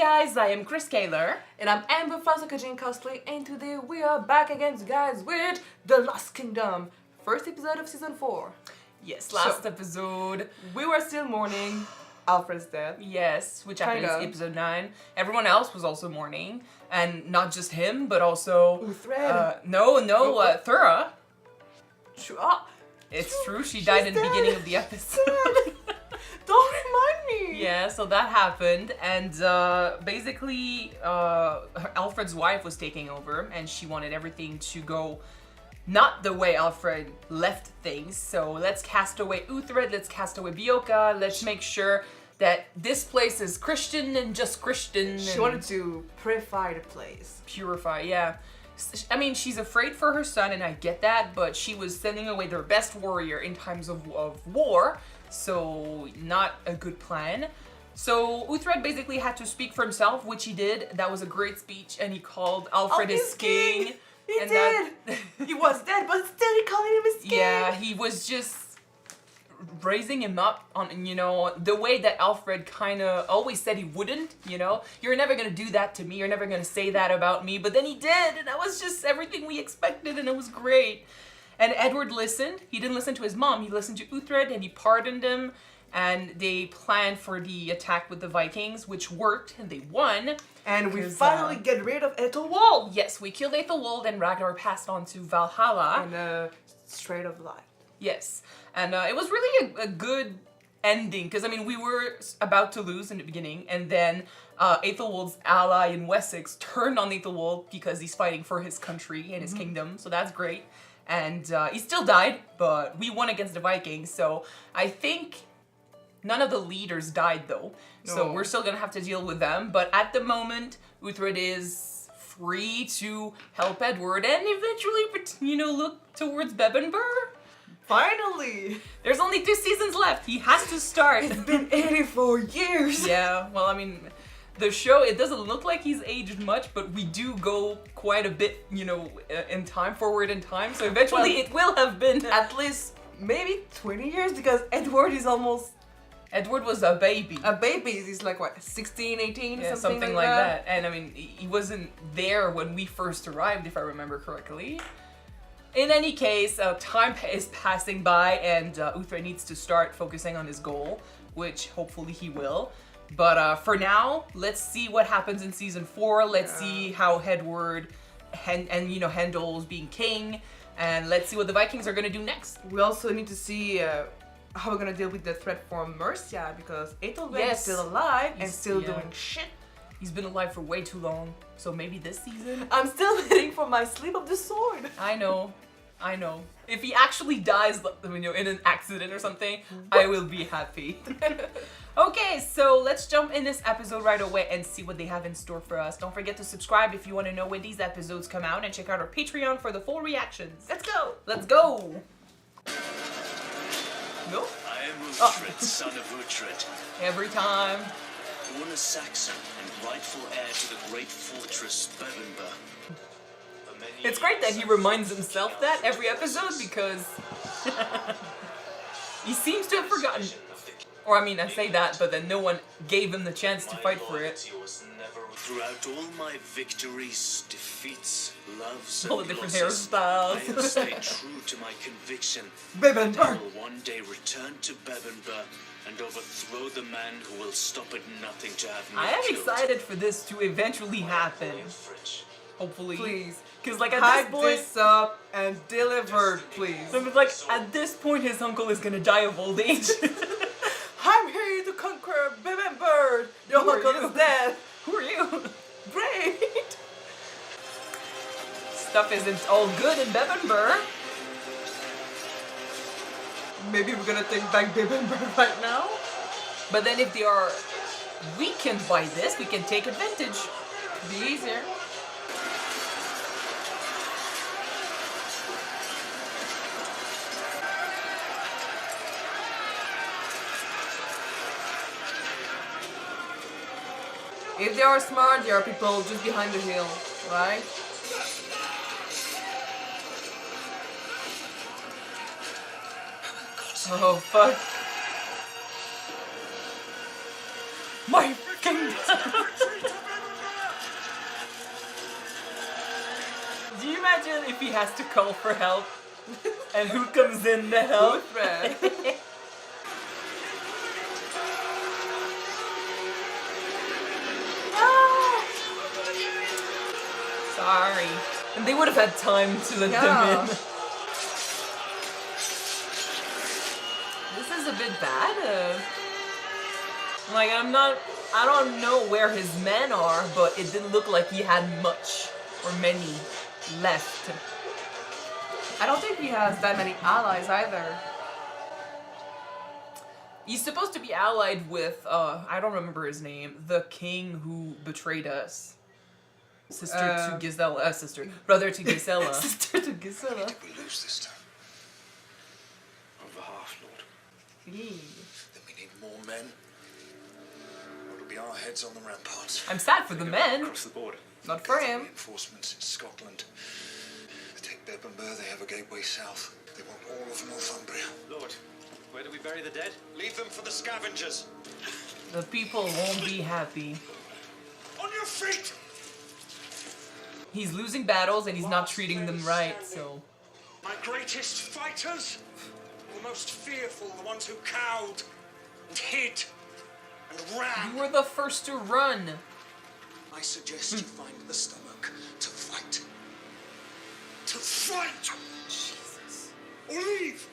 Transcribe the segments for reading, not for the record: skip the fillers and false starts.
guys, I am Chris Kaler. And I'm Amber from Kyuujin Cosplay, and today we are back again, guys, with The Lost Kingdom. First episode of season 4. Yes, last episode. We were still mourning Aethelred's death. Yes, which happened in episode 9. Everyone else was also mourning. And not just him, but also... Uhtred. Thura. It's True, true, she died in the beginning of the episode. Don't remind me! Yeah, so that happened, and basically Aethelred's wife was taking over, and she wanted everything to go not the way Aethelred left things. So let's cast away Uhtred, let's cast away Bioka, let's make sure that this place is Christian and just Christian. She wanted to purify the place. Purify, yeah. I mean, she's afraid for her son, and I get that, but she was sending away their best warrior in times of war. So, not a good plan. So, Uhtred basically had to speak for himself, which he did. That was a great speech, and he called Aethelred his king. He did! He was dead, but still he called him his king! Yeah, he was just raising him up on, you know, the way that Aethelred kind of always said he wouldn't, you know? You're never gonna do that to me, you're never gonna say that about me, but then he did, and that was just everything we expected, and it was great. And Edward listened. He didn't listen to his mom. He listened to Uhtred and he pardoned him. And they planned for the attack with the Vikings, which worked, and they won. And we finally get rid of Aethelwald. Yes, we killed Aethelwald, and Ragnar passed on to Valhalla. And Strait of Light. Yes, and it was really a good ending, because I mean we were about to lose in the beginning, and then Aethelwald's ally in Wessex turned on Aethelwald because he's fighting for his country and his kingdom, so that's great. And he still died, but we won against the Vikings, so I think none of the leaders died though. No. So we're still gonna have to deal with them, but at the moment, Uhtred is free to help Edward and eventually, you know, look towards Bebbanburg. Finally! There's only 2 seasons left. He has to start. It's been 84 years! Yeah, well, I mean, the show, it doesn't look like he's aged much, but we do go quite a bit, you know, in time, forward in time, so eventually it will have been at least maybe 20 years, because Edward is almost... Edward was a baby. A baby, he's like what, 16, 18, yeah, something like that. And I mean, he wasn't there when we first arrived, if I remember correctly. In any case, time is passing by, and Uhtred needs to start focusing on his goal, which hopefully he will. But for now, let's see what happens in season 4. Let's see how Edward handles being king, and let's see what the Vikings are gonna do next. We also need to see how we're gonna deal with the threat from Mercia, because Aethelred is still alive and still doing shit. He's been alive for way too long, so maybe this season? I'm still waiting for my sleep of the sword. I know. If he actually dies, you know, in an accident or something, I will be happy. Okay, so let's jump in this episode right away and see what they have in store for us. Don't forget to subscribe if you want to know when these episodes come out, and check out our Patreon for the full reactions. Let's go! Let's go! No? I am Uhtred, son of Uhtred. Every time. Born a Saxon and rightful heir to the great fortress Bebbanburg. It's great that he reminds himself that every episode, because he seems to have forgotten. Or I mean, I say that, but then no one gave him the chance to fight for it. Throughout all my victories, defeats, loves, all the different hairstyles. I have stayed true to my conviction. Bebbanburg. I will one day return to Bebbanburg and overthrow the man who will stop at nothing to have me I am killed. excited for this to eventually happen. Hopefully. Please. Because like at hype this point... this up and deliver, please. Like at this point his uncle is gonna die of old age. I'm here to conquer Bebbanburg. Your uncle is dead. Who are you? Great. Stuff isn't all good in Bebbanburg. Maybe we're gonna take back Bebbanburg right now. But then if they are weakened by this, we can take advantage. Be easier. If they are smart, there are people just behind the hill, right? Oh fuck. My freaking Do you imagine if he has to call for help? And who comes in to help? Uhtred. Sorry. And they would have had time to let Yeah. them in. This is a bit bad. Like, I don't know where his men are, but it didn't look like he had much or many left. I don't think he has that many allies either. He's supposed to be allied with, I don't remember his name, the king who betrayed us. Brother to Gisela. Sister to Gisela. We lose this time. Over half, Lord. Then we need more men. It'll be our heads on the ramparts. I'm sad for the men. Across the border. Not for him. Reinforcements in Scotland. They take Bebbanburg, they have a gateway south. They want all of Northumbria. Lord, where do we bury the dead? Leave them for the scavengers. The people won't be happy. On your feet! He's losing battles and he's not treating them right, so... My greatest fighters, the most fearful, the ones who cowed and hid and ran. You were the first to run. I suggest you find the stomach to fight. To fight! Jesus. Or leave!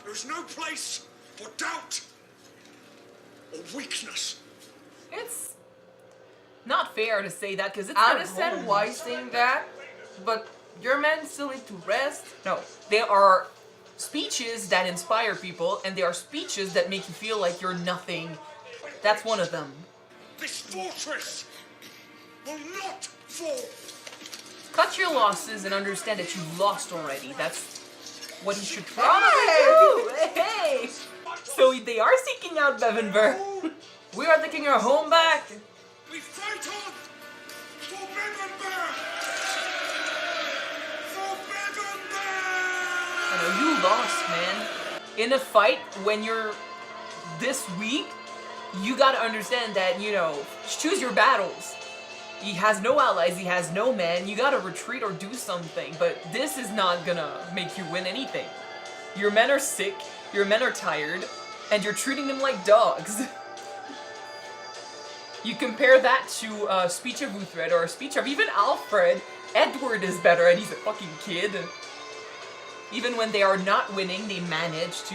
There's no place for doubt or weakness. It's not fair to say that because it's I their understand home. why he's saying that, but your men still need to rest. No, there are speeches that inspire people, and there are speeches that make you feel like you're nothing. That's one of them. This fortress will not fall. Cut your losses and understand that you've lost already. That's what he should probably do. Hey! So they are seeking out Bebbanburg. We are taking our home back. We fight on for Bebbanburg! For Bebbanburg! I know you lost, man. In a fight, when you're this weak, you gotta understand that, you know, choose your battles. He has no allies, he has no men, you gotta retreat or do something, but this is not gonna make you win anything. Your men are sick, your men are tired, and you're treating them like dogs. You compare that to a speech of Uhtred or a speech of even Alfred. Edward is better and he's a fucking kid. Even when they are not winning, they manage to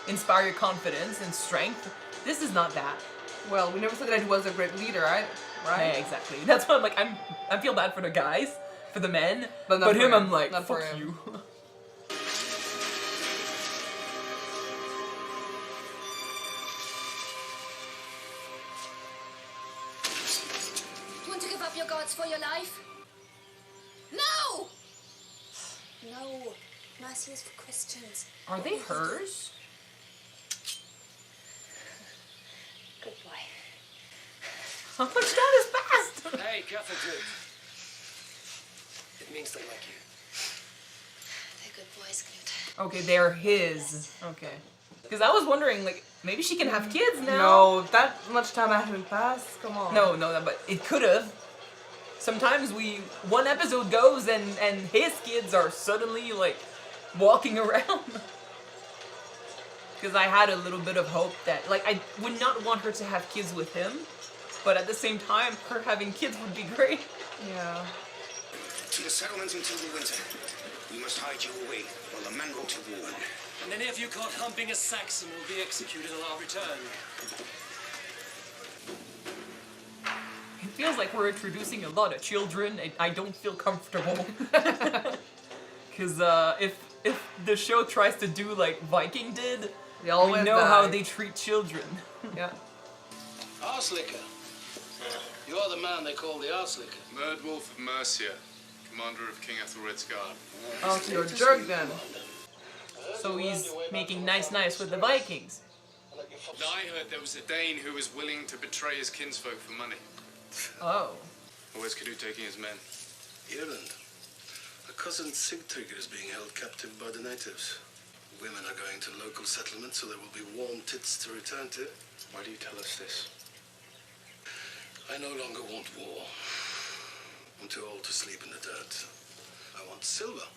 inspire your confidence and strength. This is not that. Well, we never said that he was a great leader, right? Right? Yeah, exactly. That's why I'm like, I feel bad for the guys, for the men, But not but for him, him. I'm like, Not for fuck him. you. Want to give up your gods for your life? No! No. Mercy is for Christians. Are they hers? Good boy. How much time has passed? Hey, Aethelred. It means they like you. They're good boys, Knut. Okay, they're his. Okay. Because I was wondering, like, maybe she can have kids now? No, that much time hasn't passed. Come on. No, but it could have. Sometimes one episode goes and his kids are suddenly like walking around. Because I had a little bit of hope that, like, I would not want her to have kids with him, but at the same time, her having kids would be great. Yeah. To the settlements until the winter. We must hide you away while the men go to war. And any of you caught humping a Saxon will be executed on our return. It feels like we're introducing a lot of children. I don't feel comfortable. Because if the show tries to do like Viking did, They always we know die. how they treat children. Yeah. Arslicker. You are the man they call the Arslicker. Murdwolf of Mercia, commander of King Aethelred's guard. Oh, so you're a jerk then. So he's making nice with the Vikings. Now I heard there was a Dane who was willing to betray his kinsfolk for money. Oh. Where's Knut taking his men? Ireland. A cousin Sigtrygg is being held captive by the natives. Women are going to local settlements, so there will be warm tits to return to. Why do you tell us this? I no longer want war. I'm too old to sleep in the dirt. I want silver.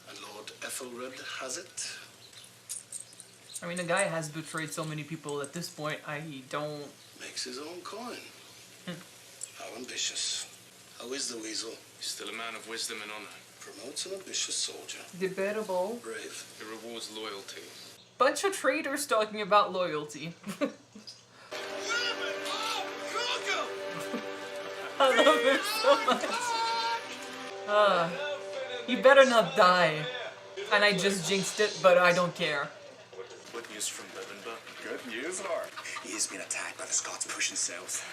And Lord Aethelred has it. I mean, the guy has betrayed so many people at this point, I don't... Makes his own coin. How ambitious. How is the weasel? He's still a man of wisdom and honor. Promotes an ambitious soldier. Debatable. Brave. He rewards loyalty. Bunch of traitors talking about loyalty. I love him so much. He better not die. And I just jinxed it, but I don't care. What news from Bebbanburg? Good news, Lord. He has been attacked by the Scots pushing south.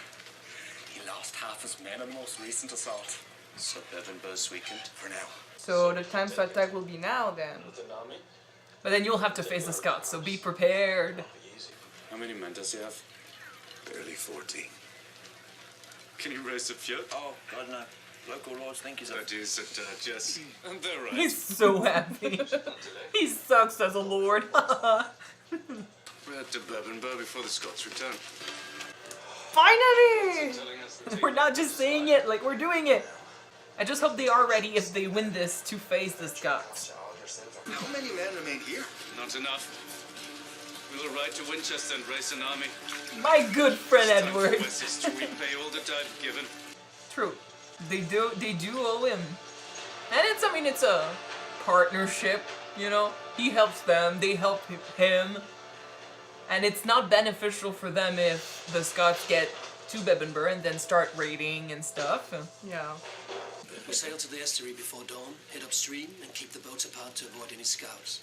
He lost half his men in the most recent assault. So Bebbanburg's weakened? For now. So the time to attack will be now then. But then you'll have to face the Scots, so be prepared. How many men does he have? Barely 40. Can he raise a few? Oh, God, no. Local lords think he's a... That is it, Jess. And they're right. He's so happy. He sucks as a lord. We're head to Bebbanburg before the Scots return. Finally! We're not just saying it, like we're doing it. I just hope they are ready if they win this to face the Scots. How many men remain here? Not enough. We will ride to Winchester and raise an army. My good friend It's time for Edward. Wessex to repay all that I've given. True. They do owe him. And it's, I mean, it's a partnership, you know? He helps them, they help him. And it's not beneficial for them if the Scots get to Bebbanburg and then start raiding and stuff. Yeah. We sail to the estuary before dawn, head upstream, and keep the boats apart to avoid any scouts.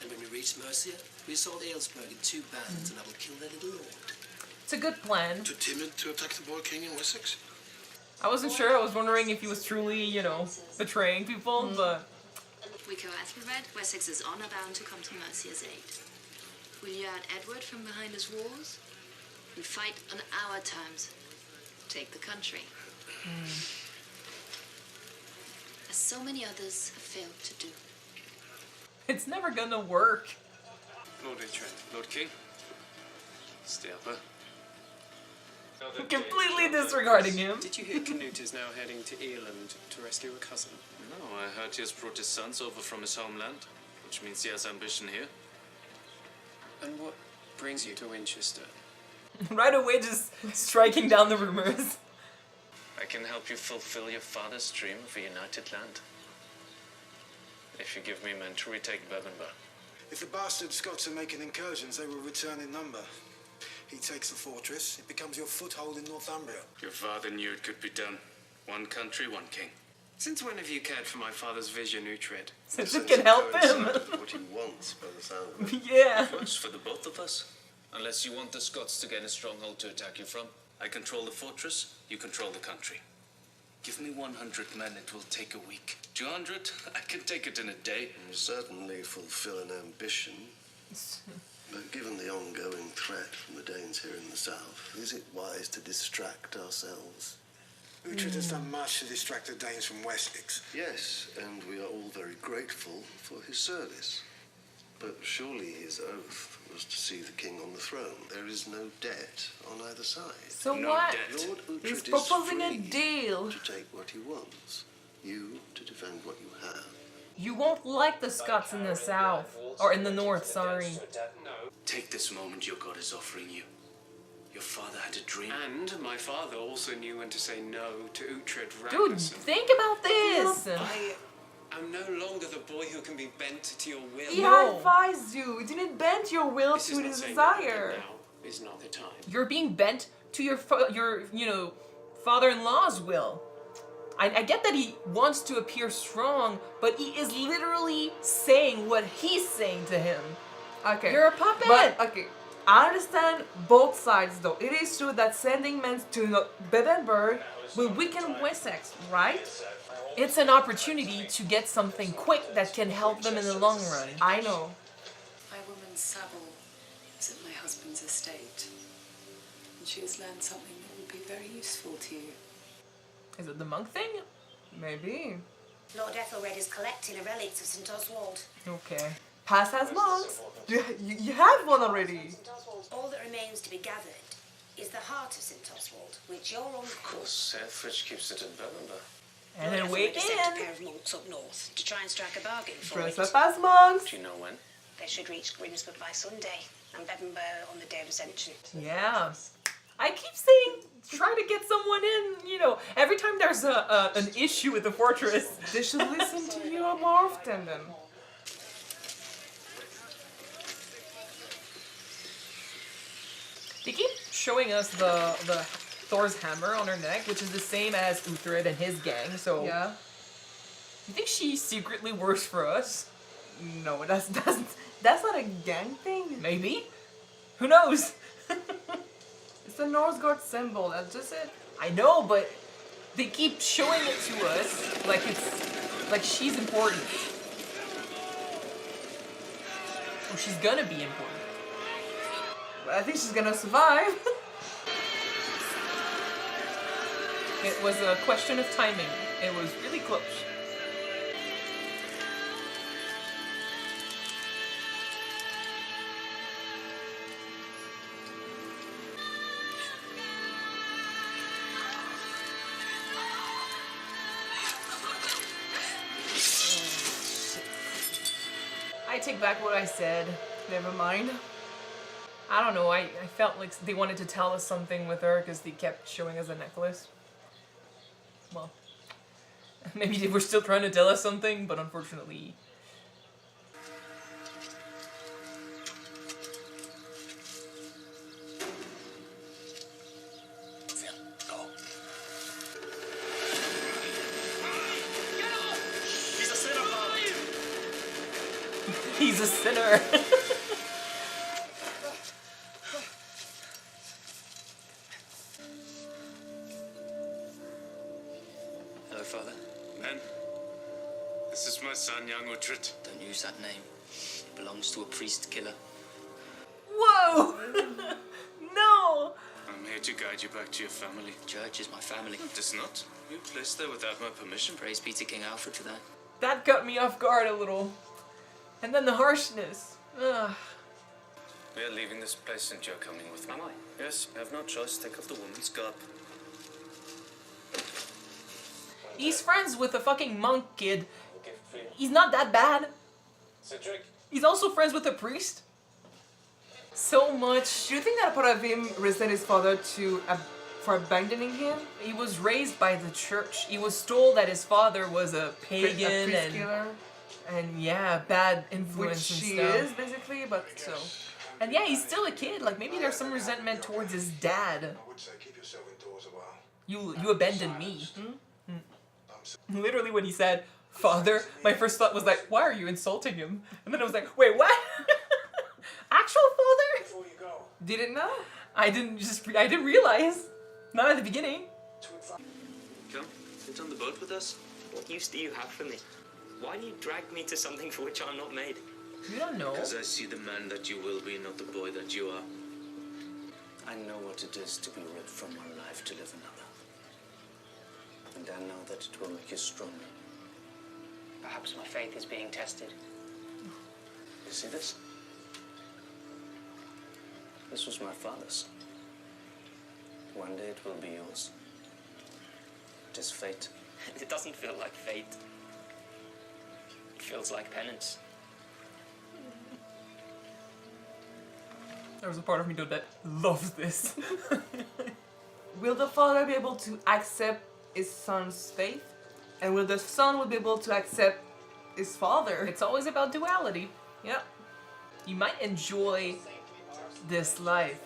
And when we reach Mercia, we assault Aylesburg in 2 bands, and I will kill their little lord. It's a good plan. Too timid to attack the boy king in Wessex? I wasn't sure, I was wondering if he was truly, you know, betraying people, but... We go Aethelred, Wessex is honor bound to come to Mercia's aid. We lure out Edward from behind his walls. We fight on our terms. Take the country. As so many others have failed to do. It's never gonna work. Lord Uhtred, Lord King. Stay up, huh? Completely disregarding him. Did you hear Knut is now heading to Ireland to rescue a cousin? No, I heard he has brought his sons over from his homeland, which means he has ambition here. And what brings you to Winchester? Right away just striking down the rumors. I can help you fulfill your father's dream of a united land. If you give me men to retake Bebbanburg. If the bastard Scots are making incursions, they will return in number. He takes the fortress, it becomes your foothold in Northumbria. Your father knew it could be done. One country, one king. Since when have you cared for my father's vision, Uhtred? Since it can help him. What he wants, by the sound of it. Yeah. Works for the both of us. Unless you want the Scots to gain a stronghold to attack you from. I control the fortress, you control the country. Give me 100 men, it will take a week. 200, I can take it in a day. You certainly fulfill an ambition. But given the ongoing threat from the Danes here in the south, is it wise to distract ourselves? Uhtred has done much to distract the Danes from Wessex. Yes, and we are all very grateful for his service. But surely his oath was to see the king on the throne. There is no debt on either side. So No what? debt. Lord Uhtred He's is proposing a free deal. to take what he wants. You to defend what you have. You won't like the Scots in the south. Or in the north, sorry. Take this moment your God is offering you. Your father had a dream. And my father also knew when to say no to Uhtred Dude, Ragnarsson. think about this! I am no longer the boy who can be bent to your will. He No. advised you. He didn't bend your will This is to not his saying that desire. now is not the time. You're being bent to your you know, father-in-law's will. I get that he wants to appear strong, but he is literally saying what he's saying to him. Okay. You're a puppet! But, okay. I understand both sides though. It is true that sending men to Bebbanburg will weaken Wessex, right? It's an opportunity to get something quick that can help them in the long run. I know. My woman's Savile is at my husband's estate, and she has learned something that will be very useful to you. Is it the monk thing? Maybe. Lord Aethelred is collecting the relics of St. Oswald. Okay. Pass as monks. You have one already. All that remains to be gathered is the heart of St. Oswald, which your uncle... Of course, Selfridge keeps it in Bebbanburg. And then Lord weigh Aethelred sent a in. pair of monks up north to try and strike a bargain for Dress it. up as monks. Do you know when? They should reach Grimsburg by Sunday, and Bebbanburg on the day of Ascension. Yeah. I keep saying, try to get someone in, you know, every time there's an issue with the fortress. They should listen to you more often then. They keep showing us the Thor's hammer on her neck, which is the same as Uhtred and his gang, so... Yeah. You think she secretly works for us? No, that's not a gang thing. Maybe? Who knows? It's a Norse god symbol, that's just it. I know, but they keep showing it to us like like she's important. Or she's gonna be important. But I think she's gonna survive. It was a question of timing. It was really close. I take back what I said. Never mind. I don't know, I felt like they wanted to tell us something with her because they kept showing us a necklace. Well, maybe they were still trying to tell us something, but unfortunately... He's a sinner, Father. He's a sinner. Hello, Father. Men, this is my son, young Uhtred. Don't use that name. It belongs to a priest killer. Whoa! No! I'm here to guide you back to your family. Church is my family. It is not. You placed there without my permission. Praise be to King Alfred for that. That got me off guard a little. And then the harshness. Ugh. We are leaving this place and you're coming with me. Am I? Yes, I have no choice. Take off the woman's garb. He's friends with a fucking monk kid. He's not that bad. Cedric. He's also friends with a priest. So much. Do you think that part of him resent his father for abandoning him? He was raised by the church. He was told that his father was a pagan priest killer? and yeah, bad influence Which and she stuff. is, basically, but so. And yeah, he's still a kid. Like maybe there's some resentment towards his dad. I would say keep yourself indoors a while. You abandoned me. Literally when he said, "Father," my first thought was like, why are you insulting him? And then I was like, wait, what? Actual father? Before you go, Didn't know? I didn't realize. Not at the beginning. Come, get on the boat with us. What use do you have for me? Why do you drag me to something for which I'm not made? You don't know. Because I see the man that you will be, not the boy that you are. I know what it is to be ripped from one life to live another. And I know that it will make you stronger. Perhaps my faith is being tested. You see this? This was my father's. One day it will be yours. It is fate. It doesn't feel like fate. It feels like penance. There was a part of me though that loves this. Will the father be able to accept his son's faith? And will the son be able to accept his father? It's always about duality. Yep. You might enjoy this life.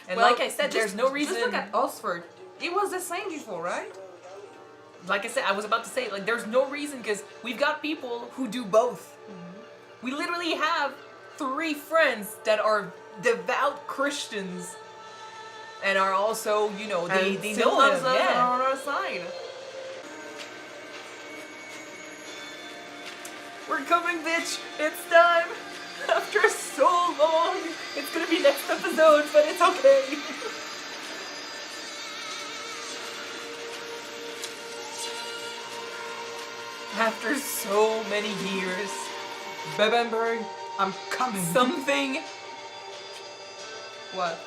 And Well, like I said, there's no reason. Just look at Oxford. It was the same before, right? Like I said, I was about to say, like, there's no reason because we've got people who do both. We literally have 3 friends that are devout Christians and are also, you know, they still know loves him. us Yeah. on our side. We're coming, bitch! It's time! After so long! It's gonna be next episode, but it's okay! After so many years, Bebbanburg, I'm coming. something What?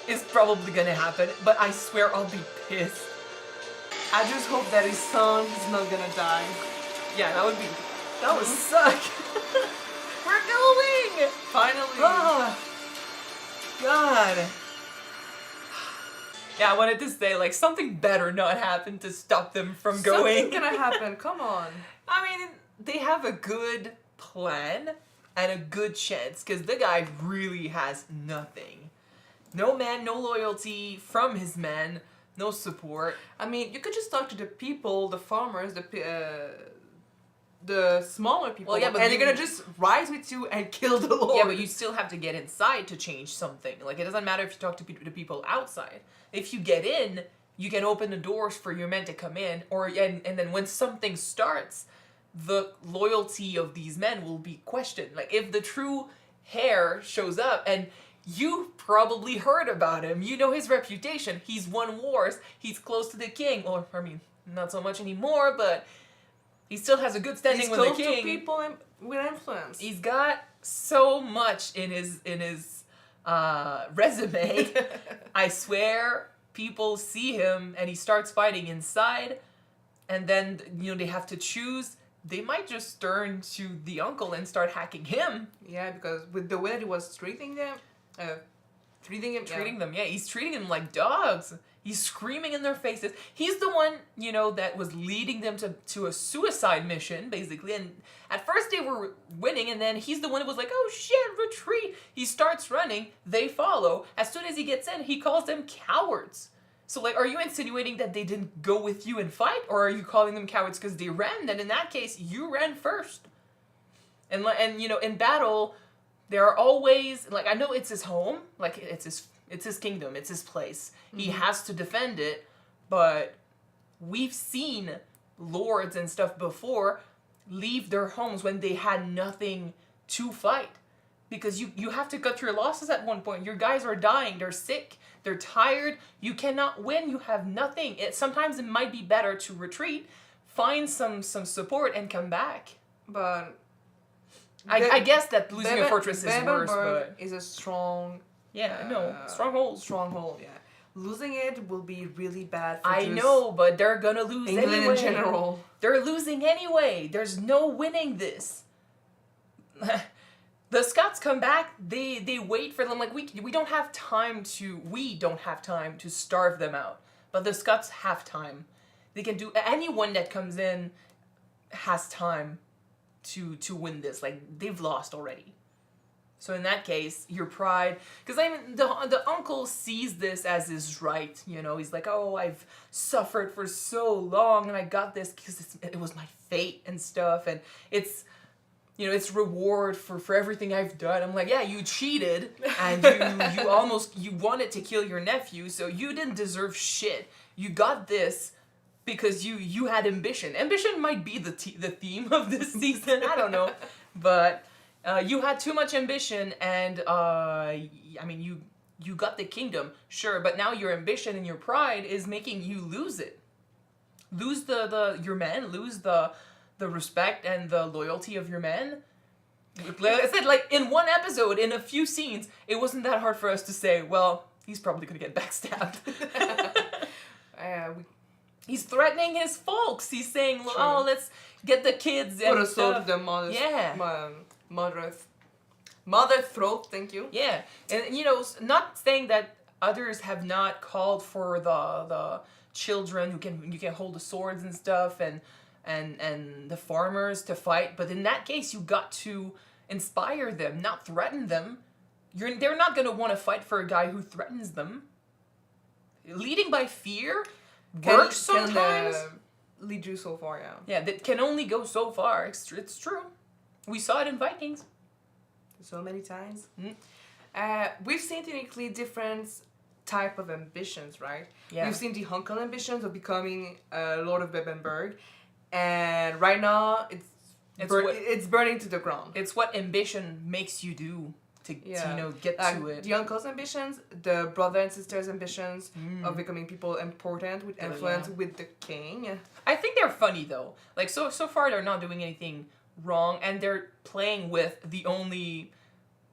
is probably gonna happen, but I swear I'll be pissed. I just hope that his son is not gonna die. Yeah, that would suck. We're going! Finally. Oh, God. Yeah, I wanted to say, like, something better not happen to stop them from going. Something's gonna happen, come on. I mean, they have a good plan and a good chance, because the guy really has nothing. No man, no loyalty from his men, no support. I mean, you could just talk to the people, the farmers, the smaller people, Well, yeah, but and they're gonna just rise with you and kill the Lord. Yeah, but you still have to get inside to change something. Like, it doesn't matter if you talk to the people outside. If you get in, you can open the doors for your men to come in, and then when something starts, the loyalty of these men will be questioned. Like, if the true heir shows up, and you probably heard about him, you know his reputation, he's won wars, he's close to the king, or, I mean, not so much anymore, but he still has a good standing with the king. He's close to people with influence. He's got so much in his resume. I swear, people see him and he starts fighting inside, and then they have to choose. They might just turn to the uncle and start hacking him. Yeah, because with the way that he was treating them, he's treating them like dogs. He's screaming in their faces. He's the one, that was leading them to a suicide mission, basically. And at first they were winning, and then he's the one who was like, oh shit, retreat. He starts running, they follow. As soon as he gets in, he calls them cowards. So, like, are you insinuating that they didn't go with you and fight? Or are you calling them cowards because they ran? Then in that case, you ran first. And in battle, there are always, like, I know it's his home. Like, it's his kingdom. It's his place. Mm-hmm. He has to defend it. But we've seen lords and stuff before leave their homes when they had nothing to fight. Because you have to cut your losses at one point. Your guys are dying. They're sick. They're tired. You cannot win. You have nothing. Sometimes it might be better to retreat, find some support, and come back. But I guess that losing a fortress is worse. But is a strong. Stronghold. Stronghold. Yeah. Losing it will be really bad. I know, but they're gonna lose England anyway. In general. They're losing anyway. There's no winning this. The Scots come back, they wait for them, like, we don't have time to starve them out. But the Scots have time. They can do, anyone that comes in has time to win this. Like, they've lost already. So in that case, your pride, because I mean, the uncle sees this as his right, he's like, oh, I've suffered for so long and I got this because it was my fate and stuff, and it's reward for everything I've done. I'm like, yeah, you cheated, and you wanted to kill your nephew, so you didn't deserve shit. You got this because you had ambition. Ambition might be the theme of this season, I don't know. But you had too much ambition, and you got the kingdom, sure, but now your ambition and your pride is making you lose it. Lose your men, lose the respect and the loyalty of your men. Like I said, like, in one episode, in a few scenes, it wasn't that hard for us to say, well, he's probably gonna get backstabbed. He's threatening his folks. He's saying, oh, let's get the kids and put a sword stuff. to the mother throat, thank you. Yeah, and not saying that others have not called for the children who can hold the swords and stuff, and the farmers to fight, but in that case, you got to inspire them, not threaten them. They're not going to want to fight for a guy who threatens them. Leading by fear works sometimes. Lead you so far, yeah. Yeah, that can only go so far. It's true. We saw it in Vikings. So many times. We've seen technically different type of ambitions, right? Yeah. We've seen the uncle ambitions of becoming Lord of Bebbanburg. And right now, it's burning to the ground. It's what ambition makes you do to get to it. The uncle's ambitions, the brother and sister's ambitions of becoming people important with influence with the king. I think they're funny though. Like so far they're not doing anything wrong, and they're playing with the only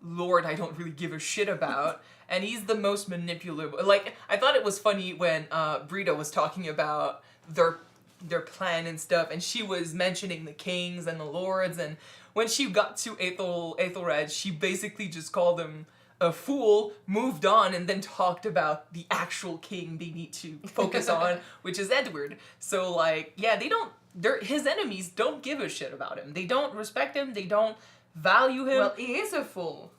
lord I don't really give a shit about. And he's the most manipulative. Like, I thought it was funny when Brito was talking about their plan and stuff, and she was mentioning the kings and the lords, and when she got to Aethelred, she basically just called him a fool, moved on, and then talked about the actual king they need to focus on, which is Edward. So, like, yeah, his enemies don't give a shit about him. They don't respect him, they don't value him. Well, he is a fool.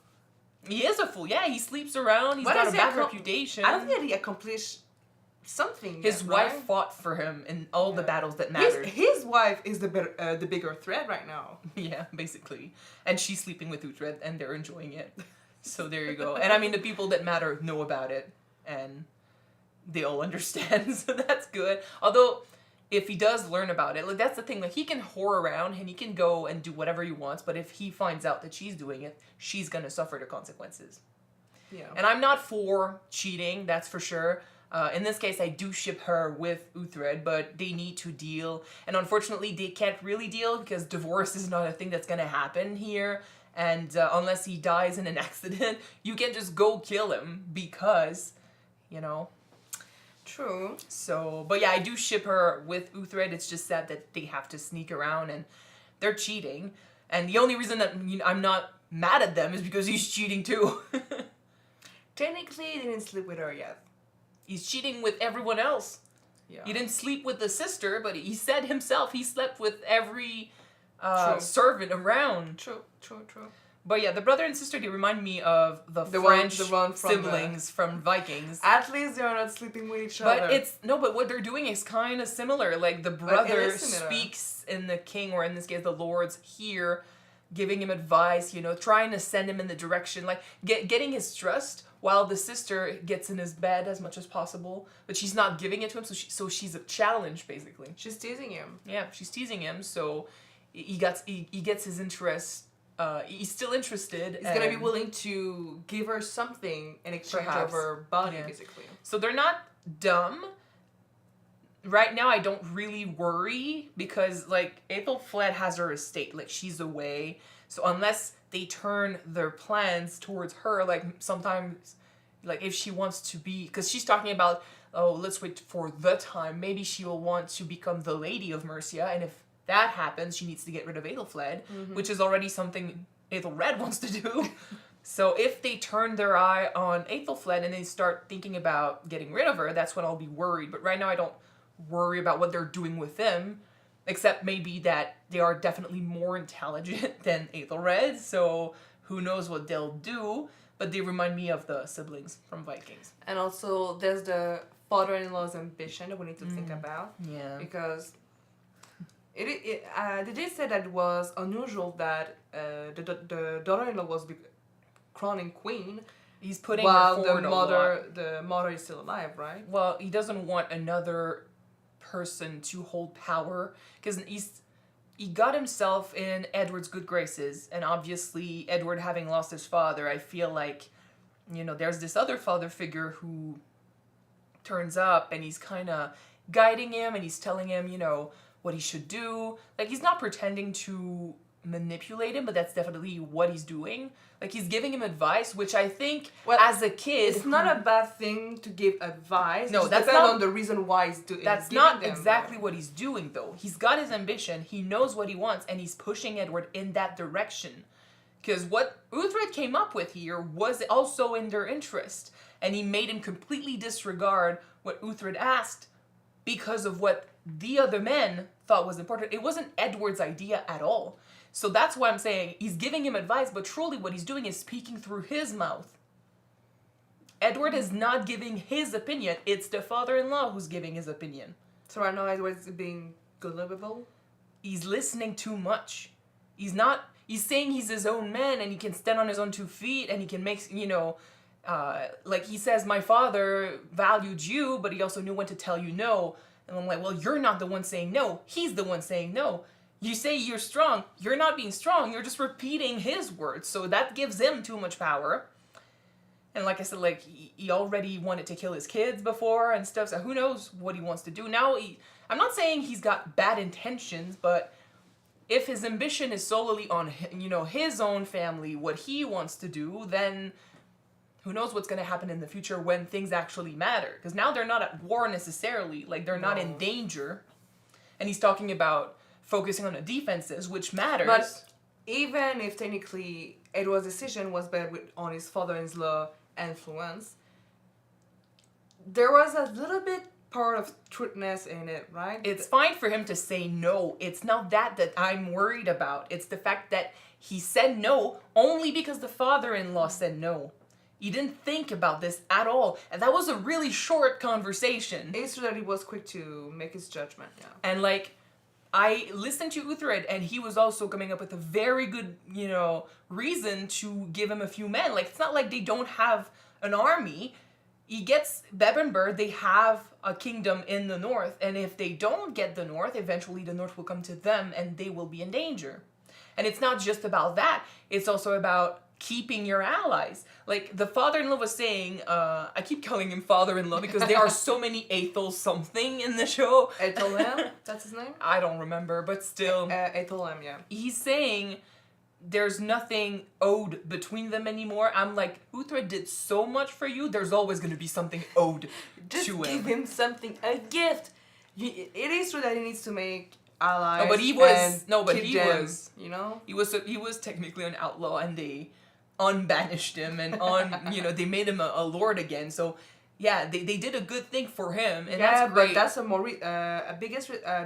He is a fool, yeah, he sleeps around, he's got a bad reputation. I don't think that he accomplished something. His wife fought for him in all the battles that mattered. His wife is the bigger threat right now. Yeah, basically. And she's sleeping with Uhtred, and they're enjoying it. So there you go. And I mean, the people that matter know about it, and they all understand, so that's good. Although, if he does learn about it, like, that's the thing, like, he can whore around, and he can go and do whatever he wants, but if he finds out that she's doing it, she's gonna suffer the consequences. Yeah. And I'm not for cheating, that's for sure. In this case, I do ship her with Uhtred, but they need to deal. And unfortunately, they can't really deal because divorce is not a thing that's going to happen here. And unless he dies in an accident, you can just go kill him because, you know. True. So, but yeah, I do ship her with Uhtred. It's just sad that they have to sneak around and they're cheating. And the only reason that I'm not mad at them is because he's cheating too. Technically, he didn't sleep with her yet. He's cheating with everyone else. Yeah. He didn't sleep with the sister, but he said himself he slept with every servant around. True. But yeah, the brother and sister, they remind me of the French siblings from Vikings. At least they're not sleeping with each other. But what they're doing is kind of similar. Like, the brother speaks in the king, or in this case, the lords here, giving him advice, you know, trying to send him in the direction, like, getting his trust, while the sister gets in his bed as much as possible, but she's not giving it to him, so she's a challenge, basically. She's teasing him. Yeah, she's teasing him, so he gets his interest. He's still interested. He's gonna be willing to give her something in exchange of her body, basically. So they're not dumb. Right now, I don't really worry because, like, Aethelflad has her estate. Like, she's away. So unless they turn their plans towards her, like, sometimes, like, if she wants to be... Because she's talking about, oh, let's wait for the time. Maybe she will want to become the Lady of Mercia. And if that happens, she needs to get rid of Aethelflad, which is already something Aethelred wants to do. So if they turn their eye on Aethelflad and they start thinking about getting rid of her, that's when I'll be worried. But right now, I don't worry about what they're doing with them, except maybe that they are definitely more intelligent than Aethelred, so who knows what they'll do, but they remind me of the siblings from Vikings. And also, there's the father-in-law's ambition that we need to think about. Yeah. Because they did say that it was unusual that the daughter-in-law was crowning queen. He's putting while her forward the mother is still alive, right? Well, he doesn't want another person to hold power because he got himself in Edward's good graces, and obviously Edward having lost his father, I feel like, you know, there's this other father figure who turns up and he's kind of guiding him and he's telling him, you know, what he should do. Like, he's not pretending to manipulate him, but that's definitely what he's doing. Like, he's giving him advice, which I think, as a kid... It's not a bad thing to give advice. No, that's not not... on the reason why he's doing it. That's not exactly what he's doing, though. He's got his ambition, he knows what he wants, and he's pushing Edward in that direction. Because what Uhtred came up with here was also in their interest. And he made him completely disregard what Uhtred asked because of what the other men thought was important. It wasn't Edward's idea at all. So that's why I'm saying he's giving him advice, but truly what he's doing is speaking through his mouth. Edward is not giving his opinion. It's the father-in-law who's giving his opinion. So right now Edward's being good-livable? He's listening too much. He's saying he's his own man and he can stand on his own 2 feet and he can make, you know, like he says, my father valued you, but he also knew when to tell you no. And I'm like, well, you're not the one saying no. He's the one saying no. You say you're strong. You're not being strong. You're just repeating his words. So that gives him too much power. And like I said, like, he already wanted to kill his kids before and stuff. So who knows what he wants to do. Now, I'm not saying he's got bad intentions, but if his ambition is solely on, you know, his own family, what he wants to do, then who knows what's going to happen in the future when things actually matter. Because now they're not at war necessarily. Like, they're not in danger. And he's talking about focusing on the defenses, which matters. But even if technically Edward's decision was based on his father-in-law influence, there was a little bit part of truthness in it, right? It's fine for him to say no. It's not that I'm worried about. It's the fact that he said no only because the father-in-law said no. He didn't think about this at all. And that was a really short conversation. It's true that he was quick to make his judgment, yeah. And like, I listened to Uhtred, and he was also coming up with a very good, reason to give him a few men. Like, it's not like they don't have an army. He gets Bebbanburg, they have a kingdom in the north, and if they don't get the north, eventually the north will come to them, and they will be in danger. And it's not just about that, it's also about keeping your allies. Like, the father-in-law was saying, I keep calling him father-in-law because there are so many Aethel something in the show. Aethelred, that's his name? I don't remember, but still. Aethelred, yeah. He's saying there's nothing owed between them anymore. I'm like, Uhtred did so much for you, there's always going to be something owed Just to him. give him something, a gift. It is true that he needs to make allies. No, but he was, he was technically an outlaw, and they unbanished him, and they made him a lord again. So yeah, they did a good thing for him, and that's great. But that's a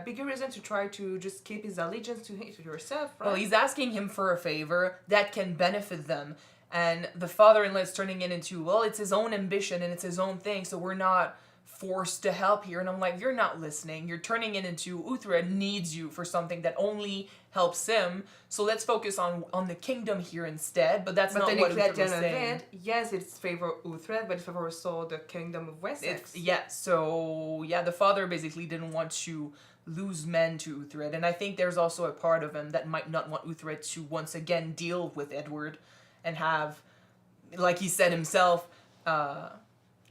bigger reason to try to just keep his allegiance to yourself, right? Well, he's asking him for a favor that can benefit them, and the father-in-law is turning it into, well, it's his own ambition and it's his own thing, so we're not forced to help here. And I'm like, you're not listening. You're turning it into Uhtred needs you for something that only helps him. So let's focus on the kingdom here instead. But that's not what Uhtred was saying. Yes, it's favor Uhtred, but it favor also the kingdom of Wessex. The father basically didn't want to lose men to Uhtred. And I think there's also a part of him that might not want Uhtred to once again deal with Edward and have, like he said himself,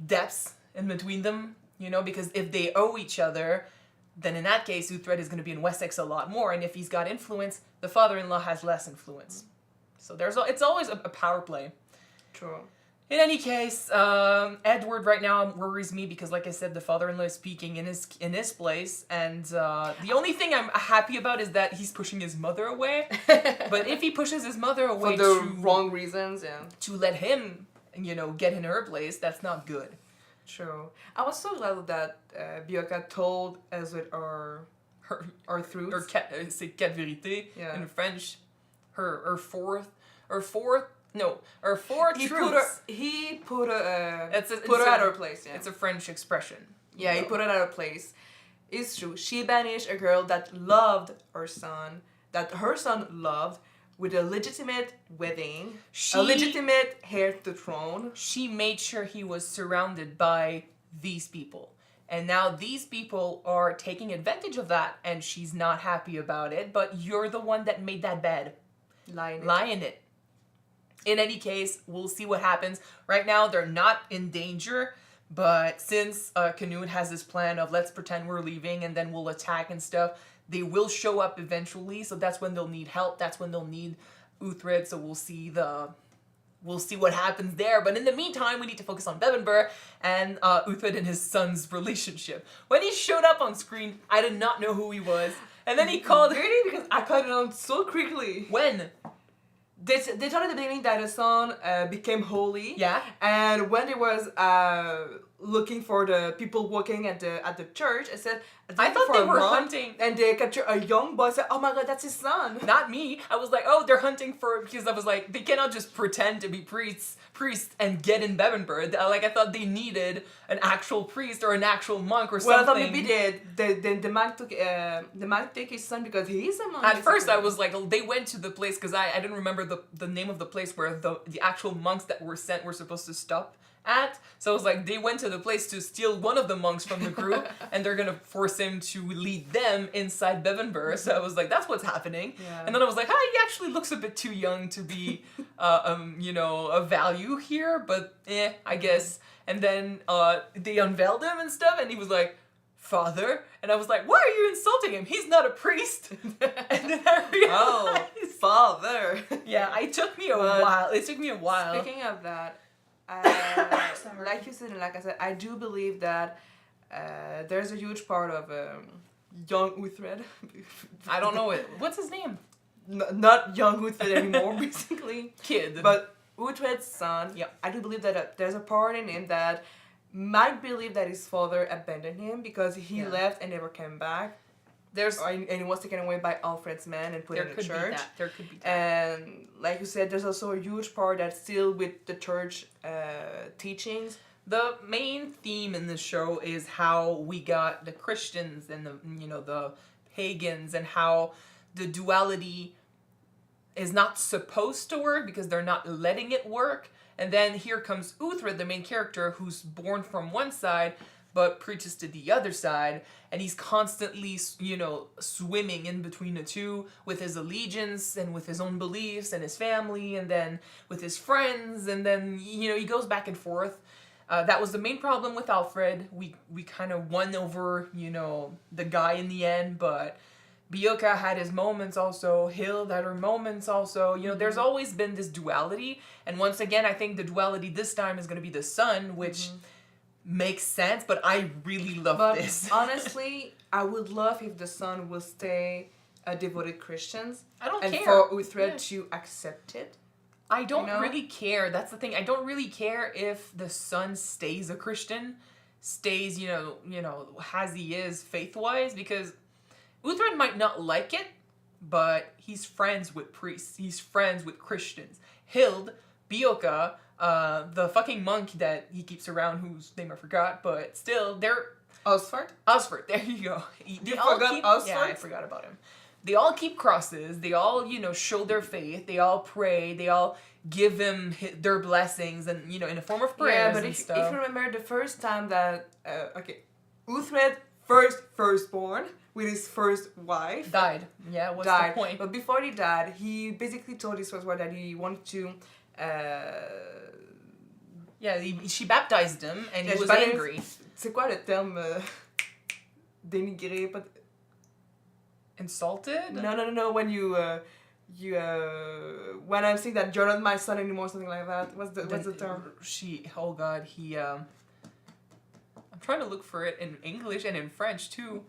depths in between them, because if they owe each other, then in that case, Uhtred is going to be in Wessex a lot more, and if he's got influence, the father-in-law has less influence. So it's always a power play. True. In any case, Edward right now worries me because, like I said, the father-in-law is speaking in his place, and the only thing I'm happy about is that he's pushing his mother away. But if he pushes his mother away for the wrong reasons, to let him, get in her place, that's not good. True. I was so glad that Bioka told Aethelred her truth. C'est quatre vérités in French. Her fourth truths. He put her at her place. Yeah. It's a French expression. Yeah, he put her at her place. It's true. She banished a girl that loved her son, that her son loved, with a legitimate wedding, a legitimate heir to the throne. She made sure he was surrounded by these people. And now these people are taking advantage of that, and she's not happy about it, but you're the one that made that bed. Lie in it. In any case, we'll see what happens. Right now, they're not in danger, but since Knut has this plan of let's pretend we're leaving and then we'll attack and stuff, they will show up eventually, so that's when they'll need help. That's when they'll need Uhtred, so we'll see what happens there. But in the meantime, we need to focus on Bebbanburg and Uhtred and his son's relationship. When he showed up on screen, I did not know who he was. And then he called... Really? Because I caught it on so quickly. When? They told at the beginning that his son became holy. Yeah. And when they was looking for the people working at the church, I said, I thought they were hunting. And they captured a young boy. I said, oh my god, that's his son. Not me. I was like, oh, they're hunting for... Because I was like, they cannot just pretend to be priests and get in Bebbanburg. Like, I thought they needed an actual priest or an actual monk or something. Well, I thought maybe the monk took his son because he is a monk. At first, I was like, they went to the place because I didn't remember the name of the place where the actual monks that were sent were supposed to stop at. So I was like, they went to the place to steal one of the monks from the group and they're gonna force him to lead them inside Bebbanburg. So I was like, that's what's happening. Yeah. And then I was like, he actually looks a bit too young to be a value here, but I guess. And then they unveiled him and stuff, and he was like, Father, and I was like, why are you insulting him? He's not a priest. And then I realized, Father. Yeah, it took me a while. Speaking of that, like you said, and like I said, I do believe that there's a huge part of young Uhtred. I don't know it. What's his name? Not young Uhtred anymore, basically. Kid. But Uhtred's son. Yeah, I do believe that there's a part in him that might believe that his father abandoned him because he left and never came back. And he was taken away by Alfred's men and put in the church. There could be that. And like you said, there's also a huge part that's still with the church teachings. The main theme in the show is how we got the Christians and the pagans, and how the duality is not supposed to work because they're not letting it work. And then here comes Uhtred, the main character, who's born from one side but preaches to the other side, and he's constantly, swimming in between the two with his allegiance and with his own beliefs and his family, and then with his friends, and then, he goes back and forth. That was the main problem with Alfred. We kind of won over, the guy in the end, but Beocca had his moments also, Hild had her moments also. There's always been this duality, and once again, I think the duality this time is going to be the son, which makes sense, but I really love this. Honestly, I would love if the son will stay a devoted Christian. I don't and care. for Uhtred to accept it. I don't really care. That's the thing. I don't really care if the son stays a Christian, stays, as he is faith-wise, because Uhtred might not like it, but he's friends with priests. He's friends with Christians. Hild, Beocca, the fucking monk that he keeps around, whose name I forgot, but still, they're... Osford, there you go. You forgot Osford? Yeah, I forgot about him. They all keep crosses, they all, show their faith, they all pray, they all give him their blessings, and, in a form of prayers. Yeah, but if you remember the first time that, Uhtred, firstborn, with his first wife. Died. Yeah, what's the point? But before he died, he basically told his first wife that he wanted to... she baptized him, and he was angry. C'est quoi le terme dénigré? Insulted? No. When you when I'm saying that you're not my son anymore, something like that. What's the term? I'm trying to look for it in English and in French too.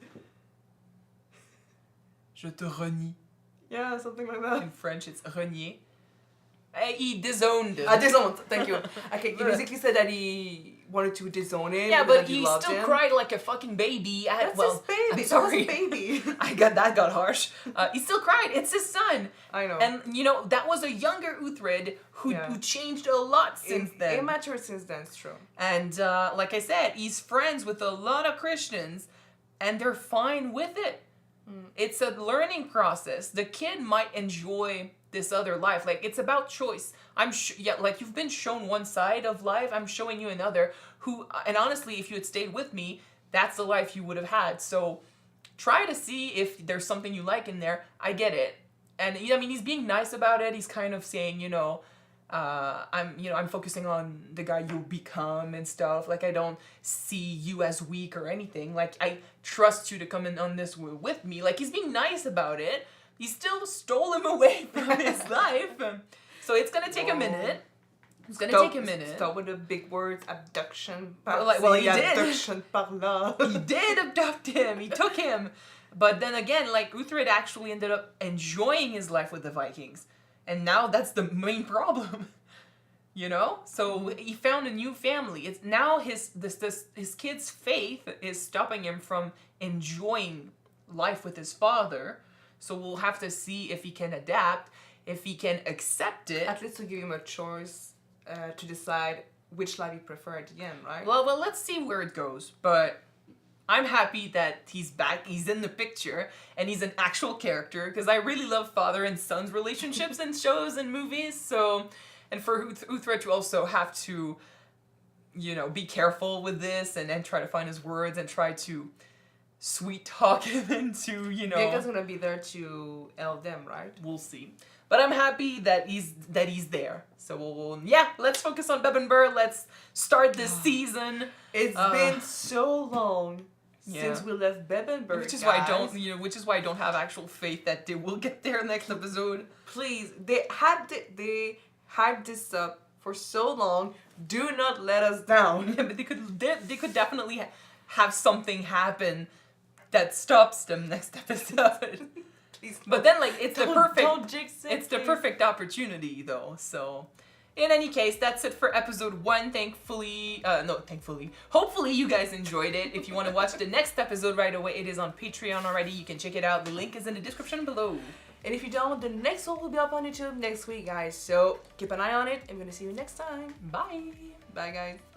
Je te renie. Yeah, something like that. In French, it's renier. He disowned him. Disowned. Thank you. Okay, he basically said that he wanted to disown him. Yeah, but he still cried like a fucking baby. That's his baby. I'm sorry. That was a baby. That got harsh. He still cried. It's his son. I know. And that was a younger Uhtred who changed a lot since then. Immature since then, it's true. And like I said, he's friends with a lot of Christians, and they're fine with it. It's a learning process. The kid might enjoy this other life. Like, it's about choice. Like, you've been shown one side of life, I'm showing you another, and honestly, if you had stayed with me, that's the life you would have had. So try to see if there's something you like in there. I get it. And he's being nice about it. He's kind of saying, I'm focusing on the guy you'll become and stuff. Like, I don't see you as weak or anything. Like, I trust you to come in on this with me. Like, he's being nice about it. He still stole him away from his life. So it's going to take a minute. It's going to take a minute. Start with the big words, abduction. He did. Abduction par là. He did abduct him. He took him. But then again, like, Uhtred actually ended up enjoying his life with the Vikings. And now that's the main problem. So he found a new family. It's now his kid's faith is stopping him from enjoying life with his father. So we'll have to see if he can adapt, if he can accept it. At least to give him a choice to decide which life he preferred at the end, right? Well, let's see where it goes. But I'm happy that he's back, he's in the picture, and he's an actual character, because I really love father and son's relationships in shows and movies. So, and for Uhtred to also have to, be careful with this and try to find his words and try to sweet talk him into, Beocca's gonna be there to help them, right? We'll see. But I'm happy that he's there. So let's focus on Bebbanburg. Let's start this season. It's been so long since we left Bebbanburg, which is why I don't have actual faith that they will get there next episode. Please, they hyped this up for so long. Do not let us down. Yeah, but they could definitely have something happen that stops them next episode. But then, like, it's the perfect opportunity, though. So, in any case, that's it for episode 1. Hopefully you guys enjoyed it. If you want to watch the next episode right away, it is on Patreon already. You can check it out. The link is in the description below. And if you don't, the next one will be up on YouTube next week, guys. So keep an eye on it. I'm gonna see you next time. Bye. Bye, guys.